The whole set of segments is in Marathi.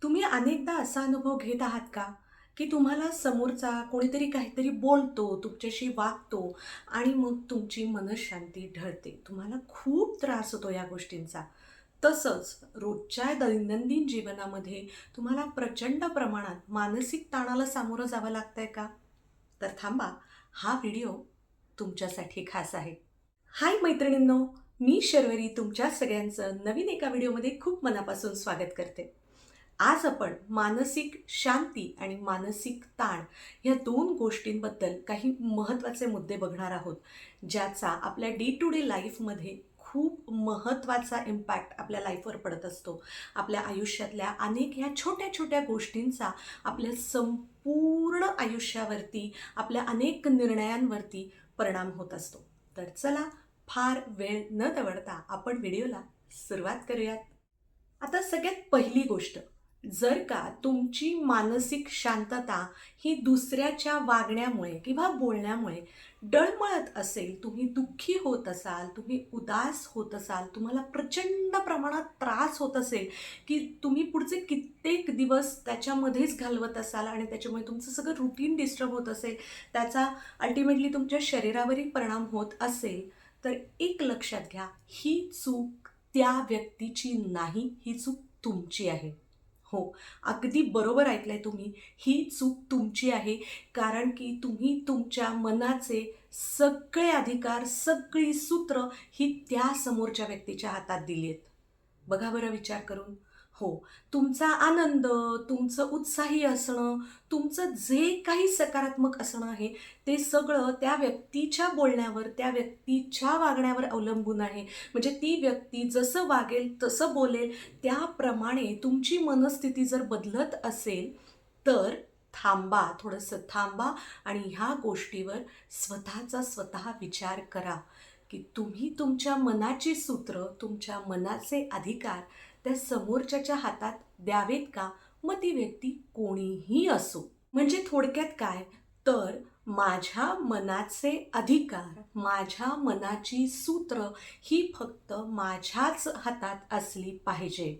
तुम्ही अनेकदा असा अनुभव घेत आहात का, की तुम्हाला समोरचा कोणीतरी काहीतरी बोलतो, तुमच्याशी वागतो आणि मग तुमची मनःशांती ढळते. तुम्हाला खूप त्रास होतो या गोष्टींचा. तसंच रोजच्या दैनंदिन जीवनामध्ये तुम्हाला प्रचंड प्रमाणात मानसिक ताणाला सामोरं जावं लागतंय का? तर थांबा, हा व्हिडिओ तुमच्यासाठी खास आहे. हाय मैत्रिणींनो, मी शर्वरी तुमच्या सगळ्यांचं नवीन एका व्हिडिओमध्ये खूप मनापासून स्वागत करते. आज आपण मानसिक शांती आणि मानसिक ताण या दोन गोष्टींबद्दल काही महत्त्वाचे मुद्दे बघणार आहोत, ज्याचा आपल्या डे टू डे लाईफमध्ये खूप महत्त्वाचा इम्पॅक्ट आपल्या लाईफवर पडत असतो. आपल्या आयुष्यातल्या अनेक ह्या छोट्या छोट्या गोष्टींचा आपल्या संपूर्ण आयुष्यावरती, आपल्या अनेक निर्णयांवरती परिणाम होत असतो. तर चला, फार वेळ न दवडता आपण व्हिडिओला सुरुवात करूयात. आता सगळ्यात पहिली गोष्ट, जर का तुमची मानसिक शांतता ही दुसऱ्याच्या वागण्यामुळे किंवा बोलण्यामुळे डळमळत असेल, तुम्ही दुःखी होत असाल, तुम्ही उदास होत असाल, तुम्हाला प्रचंड प्रमाणात त्रास होत असेल, की तुम्ही पुढचे कित्येक दिवस त्याच्यामध्येच घालवत असाल आणि त्याच्यामुळे तुमचं सगळं रुटीन डिस्टर्ब होत असेल, त्याचा अल्टिमेटली तुमच्या शरीरावरही परिणाम होत असेल, तर एक लक्षात घ्या, ही चूक त्या व्यक्तीची नाही, ही चूक तुमची आहे. हो, अगदी बरोबर ऐकलंय तुम्ही. ही चूक तुमची आहे. कारण की तुम्ही तुमच्या मनाचे सगळे अधिकार, सगळी सूत्र ही त्या समोरच्या व्यक्तीच्या हातात दिली आहेत. बघा बरं विचार करून. हो, तुमचा आनंद, तुमचं उत्साही असणं, तुमचं जे काही सकारात्मक असणं आहे, ते सगळं त्या व्यक्तीच्या बोलण्यावर, त्या व्यक्तीच्या वागण्यावर अवलंबून आहे. म्हणजे ती व्यक्ती जसं वागेल, तसं बोलेल, त्याप्रमाणे तुमची मनस्थिती जर बदलत असेल, तर थांबा, थोडंसं थांबा आणि ह्या गोष्टीवर स्वतःचा स्वतः विचार करा, की तुम्ही तुमच्या मनाची सूत्र, तुमच्या मनाचे अधिकार त्या समोरच्याच्या हातात द्यावेत का? मग ती व्यक्ती कोणीही असो. म्हणजे थोडक्यात काय, तर माझ्या मनाचे अधिकार, माझ्या मनाची सूत्र ही फक्त माझ्याच हातात असली पाहिजेत.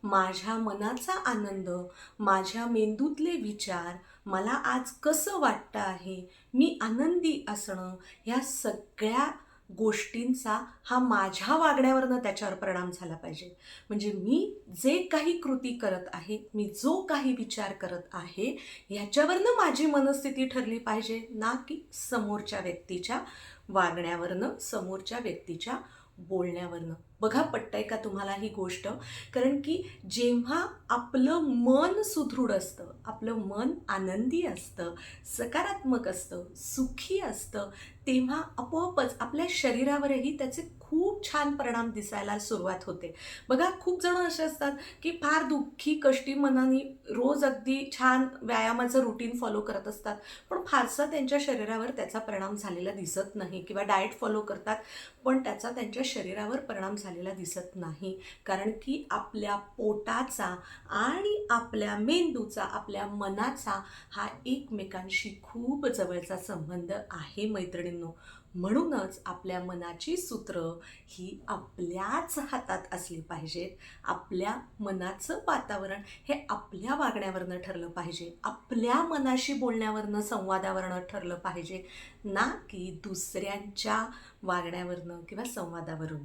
माझ्या मनाचा आनंद, माझ्या मेंदूतले विचार, मला आज कसं वाटतं आहे, मी आनंदी असणं, ह्या सगळ्या गोष्टींचा हा माझ्या वागण्यावरनं त्याच्यावर परिणाम झाला पाहिजे. म्हणजे मी जे काही कृती करत आहे, मी जो काही विचार करत आहे, ह्याच्यावरनं माझी मनस्थिती ठरली पाहिजे, ना की समोरच्या व्यक्तीच्या वागण्यावरनं, समोरच्या व्यक्तीच्या बोलण्यावरनं. बघा पटतंय का तुम्हाला ही गोष्ट? कारण की जेव्हा आपलं मन सुदृढ असतं, आपलं मन आनंदी असतं, सकारात्मक असतं, सुखी असतं, तेव्हा आपोआपच आपल्या शरीरावरही त्याचे खूप छान परिणाम दिसायला सुरुवात होते. बघा खूप जण असे असतात, की फार दुःखी, कष्टी मनाने रोज अगदी छान व्यायामाचं रुटीन फॉलो करत असतात, पण फारसा त्यांच्या शरीरावर त्याचा परिणाम झालेला दिसत नाही किंवा डाएट फॉलो करतात, पण त्याचा त्यांच्या शरीरावर परिणाम झालेला दिसत नाही. कारण की आपल्या पोटाचा आणि आपल्या मेंदूचा, आपल्या मनाचा हा एकमेकांशी खूप जवळचा संबंध आहे मैत्रिणींनो. म्हणूनच आपल्या मनाची सूत्र ही आपल्याच हातात असली पाहिजेत. आपल्या मनाचं वातावरण हे आपल्या वागण्यावरनं ठरलं पाहिजे. आपल्या मनाशी बोलण्यावरनं, संवादावरनं ठरलं पाहिजे, ना की दुसऱ्यांच्या वागण्यावरनं किंवा संवादावरून.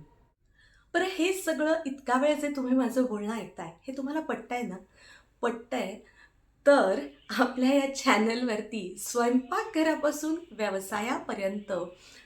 बरं हे सगळं इतका वेळ जे तुम्ही माझं बोलणं ऐकताय, हे तुम्हाला पटतंय ना? पटतंय तर आपल्या या चॅनलवरती स्वयंपाकघरापासून व्यवसायापर्यंत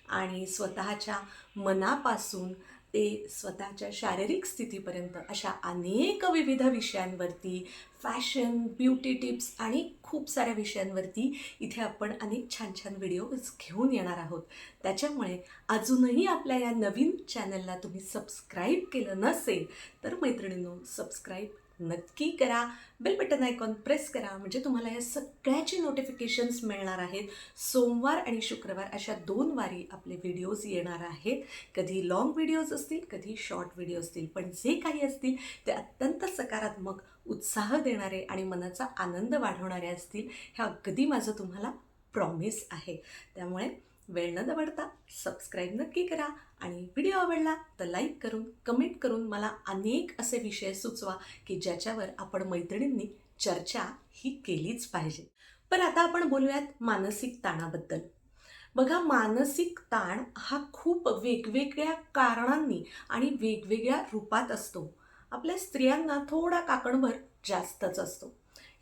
आणि स्वतःच्या मनापासून ते स्वतःच्या शारीरिक स्थितीपर्यंत अशा अनेक विविध विषयांवरती, फॅशन, ब्युटी टिप्स आणि खूप साऱ्या विषयांवरती इथे आपण अनेक छान छान व्हिडिओज घेऊन येणार आहोत. त्याच्यामुळे अजूनही आपल्या या नवीन चॅनलला तुम्ही सबस्क्राईब केलं नसेल, तर मैत्रिणींनो सबस्क्राईब नक्की करा. बेल बटन आयकॉन प्रेस करा, म्हणजे तुम्हाला या सगळ्याची नोटिफिकेशन्स मिळणार आहेत. सोमवार आणि शुक्रवार अशा 2 वारी आपले व्हिडिओज येणार आहेत. कधी लाँग व्हिडिओज असतील, कधी शॉर्ट व्हिडिओ असतील, पण जे काही असतील ते अत्यंत सकारात्मक, उत्साह देणारे आणि मनाचा आनंद वाढवणारे असतील. हे अगदी माझं तुम्हाला प्रॉमिस आहे. त्यामुळे वेळ न दवडता सबस्क्राईब नक्की करा आणि व्हिडिओ आवडला तर लाईक करून कमेंट करून मला अनेक असे विषय सुचवा की ज्याच्यावर आपण मैत्रिणींनी चर्चा ही केलीच पाहिजे. पण आता आपण बोलूयात मानसिक ताणाबद्दल. बघा, मानसिक ताण हा खूप वेगवेगळ्या कारणांनी आणि वेगवेगळ्या रूपात असतो. आपल्या स्त्रियांना थोडा काकणभर जास्तच असतो.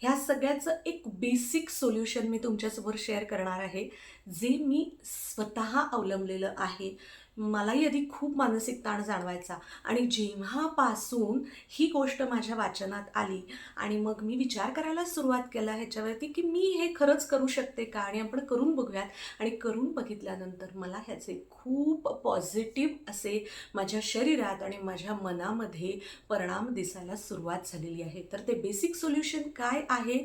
ह्या सगळ्याचं एक बेसिक सोल्युशन मी तुमच्यासमोर शेअर करणार आहे, जे मी स्वतः अवलंबलेलं आहे. मलाही आधी खूप मानसिक ताण जाणवायचा आणि जेव्हापासून ही गोष्ट माझ्या वाचनात आली आणि मग मी विचार करायला सुरुवात केला ह्याच्यावरती की मी हे खरंच करू शकते का, आणि आपण करून बघूयात. आणि करून बघितल्यानंतर मला ह्याचे खूप पॉझिटिव्ह असे माझ्या शरीरात आणि माझ्या मनामध्ये परिणाम दिसायला सुरुवात झालेली आहे. तर ते बेसिक सोल्युशन काय आहे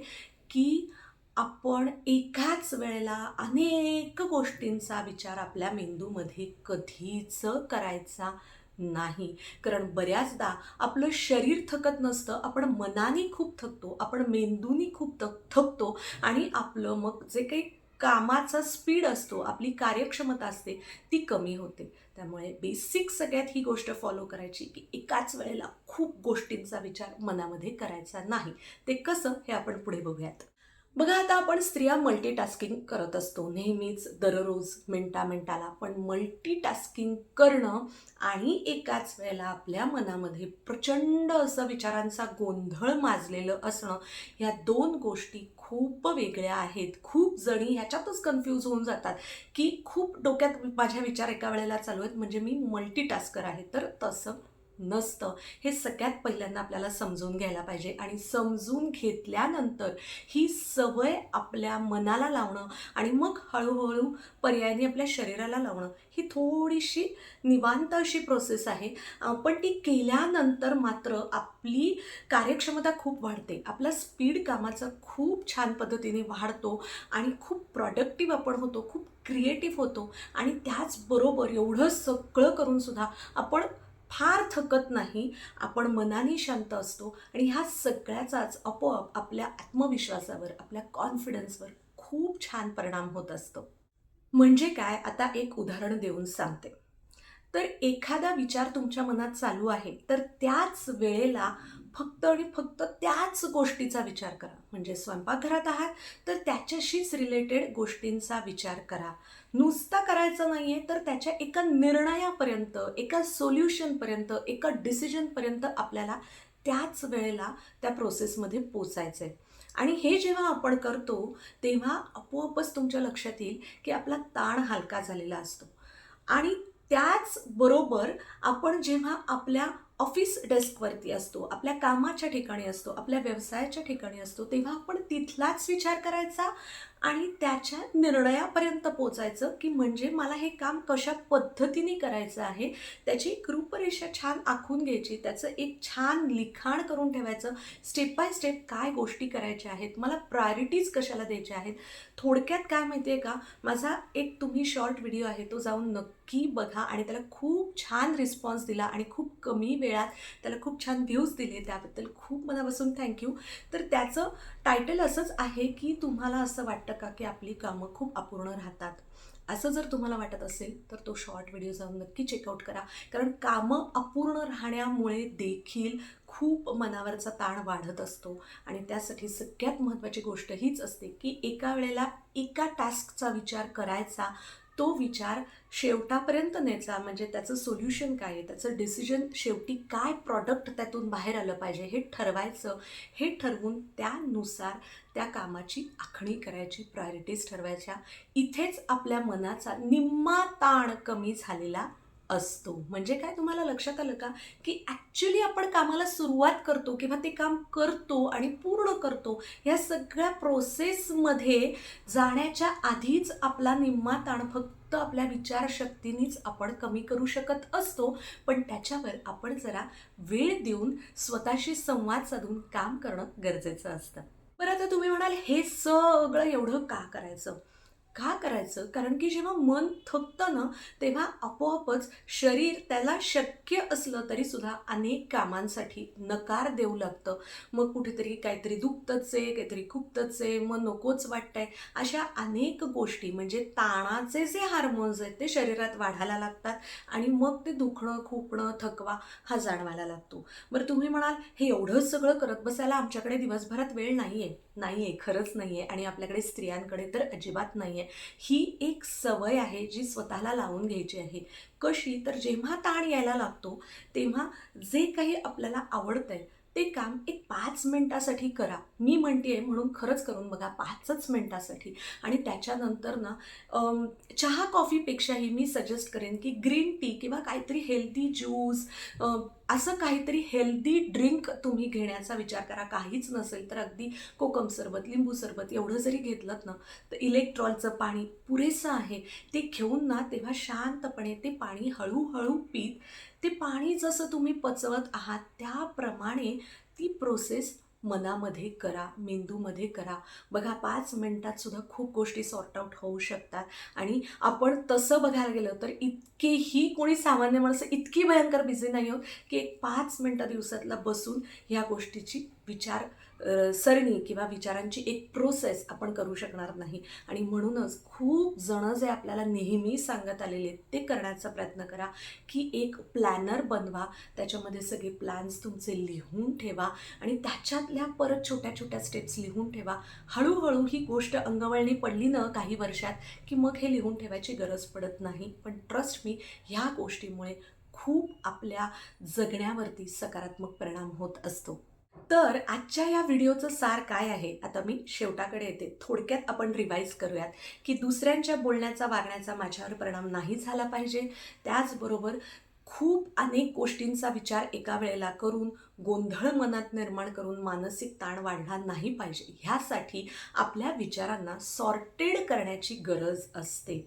की आपण एकाच वेळेला अनेक गोष्टींचा विचार आपल्या मेंदूमध्ये कधीच करायचा नाही. कारण बऱ्याचदा आपलं शरीर थकत नसतं, आपण मनाने खूप थकतो, आपण मेंदूनी खूप थकतो आणि आपलं मग जे काही कामाचा स्पीड असतो, आपली कार्यक्षमता असते ती कमी होते. त्यामुळे बेसिक सगळ्यात ही गोष्ट फॉलो करायची की एकाच वेळेला खूप गोष्टींचा विचार मनामध्ये करायचा नाही. ते कसं हे आपण पुढे बघूयात. बघा, आता आपण स्त्रिया मल्टीटास्किंग करत असतो नेहमीच, दररोज, मिनटाला. पण मल्टीटास्किंग करणं आणि एकाच वेळेला आपल्या मनामध्ये प्रचंड असं विचारांचा गोंधळ माजलेलं असणं, ह्या दोन गोष्टी खूप वेगळ्या आहेत. खूप जणी ह्याच्यातच कन्फ्यूज होऊन जातात की खूप डोक्यात माझ्या विचार एका वेळेला चालू आहेत म्हणजे मी मल्टीटास्कर आहे. तर तसं नसतं. हे सगळ्यात पहिल्यांदा आपल्याला समजून घ्यायला पाहिजे आणि समजून घेतल्यानंतर ही सवय आपल्या मनाला लावणं आणि मग हळूहळू पर्यायाने आपल्या शरीराला लावणं, ही थोडीशी निवांत अशी प्रोसेस आहे. पण ती केल्यानंतर मात्र आपली कार्यक्षमता खूप वाढते, आपला स्पीड कामाचा खूप छान पद्धतीने वाढतो आणि खूप प्रॉडक्टिव्ह आपण होतो, खूप क्रिएटिव्ह होतो. आणि त्याचबरोबर एवढं सगळं करूनसुद्धा आपण फार थकत नाही, आपण मनाने शांत असतो आणि ह्या सगळ्याचाच आपोआप आपल्या आत्मविश्वासावर, आपल्या कॉन्फिडन्सवर खूप छान परिणाम होत असतो. म्हणजे काय, आता एक उदाहरण देऊन सांगते. तर एखादा विचार तुमच्या मनात चालू आहे, तर त्याच वेळेला फक्त आणि फक्त त्याच गोष्टीचा विचार करा. म्हणजे स्वयंपाकघरात आहात तर त्याच्याशीच रिलेटेड गोष्टींचा विचार करा. नुसता करायचं नाहीये, तर त्याच्या एका निर्णयापर्यंत, एका सोल्युशनपर्यंत, एका डिसिजनपर्यंत आपल्याला त्याच वेळेला त्या प्रोसेसमध्ये पोचायचं आहे. आणि हे जेव्हा आपण करतो तेव्हा आपोआपच तुमच्या लक्षात येईल की आपला ताण हलका झालेला असतो. आणि त्याचबरोबर आपण जेव्हा आपल्या ऑफिस डेस्कवरती असतो, आपल्या कामाच्या ठिकाणी असतो, आपल्या व्यवसायाच्या ठिकाणी असतो, तेव्हा आपण तिथलाच विचार करायचा आणि त्याच्या निर्णयापर्यंत पोचायचं की म्हणजे मला हे काम कशा पद्धतीने करायचं आहे, त्याची एक रूपरेषा छान आखून घ्यायची, त्याचं एक छान लिखाण करून ठेवायचं. स्टेप बाय स्टेप काय गोष्टी करायच्या आहेत, मला प्रायोरिटीज कशाला द्यायच्या आहेत. थोडक्यात काय माहिती आहे का, माझा एक तुम्ही शॉर्ट व्हिडिओ आहे तो जाऊन नक्की बघा आणि त्याला खूप छान रिस्पॉन्स दिला आणि खूप कमी वेळात त्याला खूप छान व्ह्यूज दिले, त्याबद्दल खूप मनापासून थँक्यू. तर त्याचं टायटल असंच आहे की तुम्हाला असं वाटतं का की आपली कामं खूप अपूर्ण राहतात. असं जर तुम्हाला वाटत असेल तर तो शॉर्ट व्हिडिओ जाऊन नक्की चेकआउट करा. कारण कामं अपूर्ण राहण्यामुळे देखील खूप मनावरचा ताण वाढत असतो आणि त्यासाठी सगळ्यात महत्त्वाची गोष्ट हीच असते की एका वेळेला एका टास्कचा विचार करायचा, तो विचार शेवटापर्यंत न्यायचा. म्हणजे त्याचं सोल्युशन काय आहे, त्याचं डिसिजन शेवटी काय प्रॉडक्ट त्यातून बाहेर आलं पाहिजे हे ठरवायचं. हे ठरवून त्यानुसार त्या कामाची आखणी करायची, प्रायोरिटीज ठरवायच्या. इथेच आपल्या मनाचा निम्मा ताण कमी झालेला असतो. म्हणजे काय, तुम्हाला लक्षात आलं का की ॲक्च्युली आपण कामाला सुरुवात करतो किंवा ते काम करतो आणि पूर्ण करतो, ह्या सगळ्या प्रोसेसमध्ये जाण्याच्या आधीच आपला निम्मा ताण फक्त आपल्या विचारशक्तीनीच आपण कमी करू शकत असतो. पण त्याच्यावर आपण जरा वेळ देऊन स्वतःशी संवाद साधून काम करणं गरजेचं असतं. बरं, आता तुम्ही म्हणाल हे सगळं एवढं का करायचं. का करायचं? कारण की जेव्हा मन थकतं ना, तेव्हा आपोआपच शरीर त्याला शक्य असलं तरीसुद्धा अनेक कामांसाठी नकार देऊ लागतं. मग कुठेतरी काहीतरी दुखतंच आहे, काहीतरी खुपतंच आहे, मग नकोच वाटतंय. अशा अनेक गोष्टी म्हणजे ताणाचे जे हार्मोन्स आहेत ते शरीरात वाढायला लागतात आणि मग ते दुखणं, खुपणं, थकवा हा जाणवायला लागतो. बरं तुम्ही म्हणाल, "हे एवढं सगळं करत बसायला आमच्याकडे दिवसभरात वेळ नाहीये." नाहीये, खरंच नाहीये आणि आपल्याकडे स्त्रियांकडे तर अजिबात नाहीये. ही एक सवय आहे जी स्वतःला लावून घ्यायची आहे. कशी? तर जेव्हा ताण यायला लागतो, तेव्हा जे काही आपल्याला आवडतंय ते काम एक 5 मिनिटासाठी करा. मी म्हणतेय म्हणून खरंच करून बघा 5च मिनिटासाठी आणि त्याच्यानंतर ना चहा कॉफीपेक्षाही मी सजेस्ट करेन की ग्रीन टी किंवा काहीतरी हेल्दी ज्यूस असं काहीतरी हेल्दी ड्रिंक तुम्ही घेण्याचा विचार करा. काहीच नसेल तर अगदी कोकम सरबत, लिंबू सरबत एवढं जरी घेतलंत ना, तर इलेक्ट्रॉलचं पाणी पुरेसं आहे. ते घेऊन ना तेव्हा शांतपणे ते पाणी हळू पीत, ते पाणी जसं तुम्ही पचवत आहात त्याप्रमाणे ती प्रोसेस मनामध्ये करा, मेंदूमध्ये करा. बघा 5 मिनिटात सुद्धा खूप गोष्टी सॉर्ट आउट होऊ शकतात आणि आपण तसं बघायला गेलं तर इतकेही कोणी सामान्य माणसं इतकी भयंकर बिझी नाही आहोत, की एक 5 मिनिटं दिवसातला बसून ह्या गोष्टीची सरणी किंवा विचारांची एक प्रोसेस आपण करू शकणार नाही. आणि म्हणूनच खूप जण जे आपल्याला नेहमी सांगत आलेले आहेत ते करण्याचा प्रयत्न करा, की एक प्लॅनर बनवा. त्याच्यामध्ये सगळे प्लॅन्स तुमचे लिहून ठेवा आणि त्याच्यातल्या परत छोट्या स्टेप्स लिहून ठेवा. हळूहळू ही गोष्ट अंगवळणी पडली ना काही वर्षात, की मग हे लिहून ठेवायची गरज पडत नाही. पण ट्रस्ट मी, ह्या गोष्टीमुळे खूप आपल्या जगण्यावरती सकारात्मक परिणाम होत असतो. तर आजच्या या व्हिडिओचं सार काय आहे? आता मी शेवटाकडे येते. थोडक्यात आपण रिवाईज करूयात, की दुसऱ्यांच्या बोलण्याचा, वागण्याचा माझ्यावर परिणाम नाही झाला पाहिजे. त्याचबरोबर खूप अनेक गोष्टींचा विचार एका वेळेला करून, गोंधळ मनात निर्माण करून मानसिक ताण वाढला नाही पाहिजे. ह्यासाठी आपल्या विचारांना सॉर्टेड करण्याची गरज असते.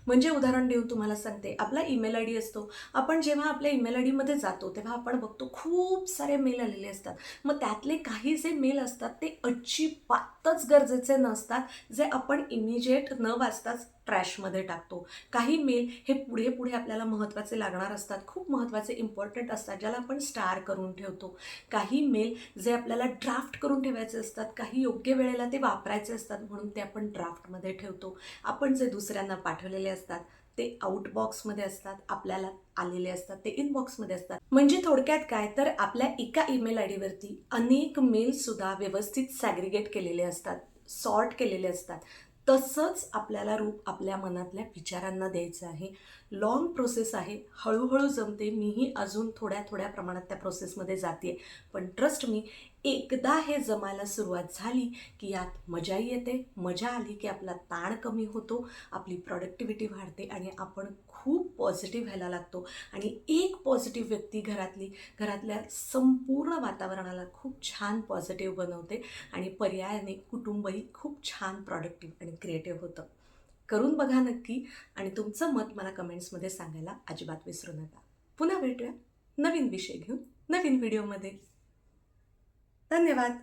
म्हणजे उदाहरण देऊन तुम्हाला सांगते, आपला ईमेल आयडी असतो. आपण जेव्हा आपल्या ईमेल आयडीमध्ये जातो, तेव्हा आपण बघतो खूप सारे मेल आलेले असतात. मग त्यातले काही जे मेल असतात ते अजिबातच गरजेचे नसतात, जे आपण इमिजिएट न वाचताच ट्रॅशमध्ये टाकतो. काही मेल हे पुढे आपल्याला महत्त्वाचे लागणार असतात, खूप महत्त्वाचे इम्पॉर्टंट असतात, ज्याला आपण स्टार करून ठेवतो. काही मेल जे आपल्याला ड्राफ्ट करून ठेवायचे असतात, काही योग्य वेळेला ते वापरायचे असतात म्हणून ते आपण ड्राफ्टमध्ये ठेवतो. आपण जे दुसऱ्यांना पाठवलेले असतात ते आउटबॉक्समध्ये असतात, आपल्याला आलेले असतात ते इनबॉक्समध्ये असतात. म्हणजे थोडक्यात काय, तर आपल्या एका ईमेल आयडीवरती अनेक मेलसुद्धा व्यवस्थित सॅग्रिगेट केलेले असतात, सॉर्ट केलेले असतात. तसंच आपल्याला रूप आपल्या मनातल्या विचारांना द्यायचं आहे. लाँग प्रोसेस आहे, हळूहळू जमते. मीही अजून थोड्या प्रमाणात त्या प्रोसेसमध्ये जाते. पण ट्रस्ट मी, एकदा हे जमायला सुरुवात झाली की यात मजाही येते. मजा आली की आपला ताण कमी होतो, आपली प्रॉडक्टिव्हिटी वाढते आणि आपण खूप पॉझिटिव्ह व्हायला लागतो. आणि एक पॉझिटिव्ह व्यक्ती घरातल्या संपूर्ण वातावरणाला खूप छान पॉझिटिव्ह बनवते आणि पर्यायाने कुटुंबही खूप छान प्रॉडक्टिव्ह आणि क्रिएटिव्ह होतं. करून बघा नक्की आणि तुमचं मत मला कमेंट्समध्ये सांगायला अजिबात विसरू नका. पुन्हा भेटूया नवीन विषय घेऊन, नवीन व्हिडिओमध्ये. धन्यवाद.